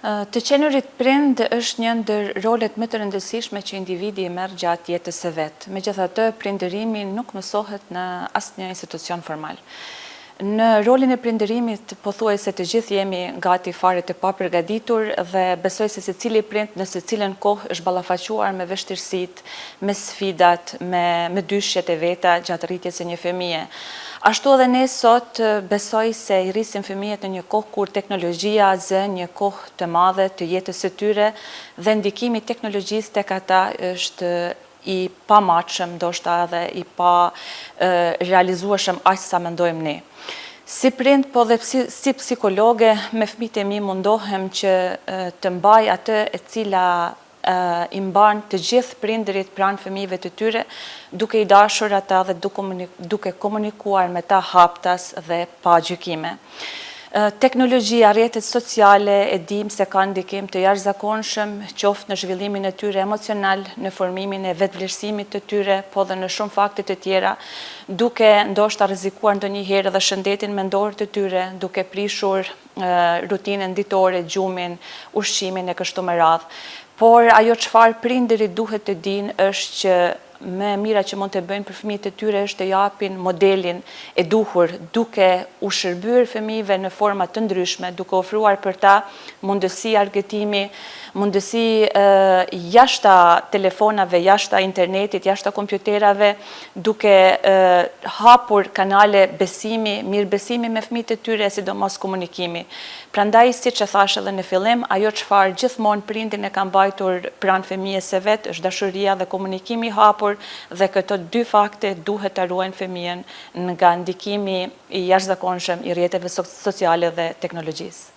Të qenurit prind është një ndër rolet më të rëndësishme që individi i merr gjatë jetës së vet. Megjithatë, prindërimi nuk mësohet në asnjë institucion formal. Në rolin e prindërimit, pothuajse të gjithë jemi gati fare të papërgatitur dhe besoj se secili prind në secilën kohë është ballafaquar me vështirësitë, me sfidat, me dyshjet e veta gjatë rritjes së një fëmije. Ashtu edhe ne sot besoj se i rrisim fëmijët në një kohë kur teknologjia zë një kohë të madhe të jetës së tyre dhe ndikimi i teknologjisë tek ata është i pamatshëm, ndoshta edhe i pa realizueshëm aq sa mendojmë ne. Si prind, po dhe si psikologe, me fëmijët e mi mundohem që të mbaj atë e cila i mban të gjithë prindërit pranë fëmijëve të tyre, duke i dashur ata dhe duke komunikuar me ta haptas dhe pa gjykime. Teknologjia, rrjetet sociale e dim se ka ndikim të jashtëzakonshëm, qoftë në zhvillimin e tyre emocional, në formimin e vetvlerësimit të tyre, po dhe në shumë fakte të tjera, duke ndoshta rrezikuar ndonjëherë edhe shëndetin mendor të tyre, duke prishur rutinën ditore, gjumin, ushqimin e kështu me radhë. Por ajo çfarë prindërit duhet të dinë është që më e mira që mund të bëjnë për fëmijët e tyre është të japin modelin e duhur, duke u shërbyer fëmijëve në forma të ndryshme, duke ofruar për ta mundësi argëtimi, mundësi jashta telefonave, jashta internetit, jashta kompjuterave, duke hapur kanale besimi, mirëbesimi me fëmijët e tyre, sidomos komunikimi. Prandaj, siç e thash edhe në fillim, ajo çfarë gjithmonë prindin e ka mbajtur pranë fëmijës së vet është dashuria dhe komunikimi i hapur, dhe këto dy fakte duhet ta ruajnë fëmijën nga ndikimi i jashtëzakonshëm i rrjeteve sociale dhe teknologjisë.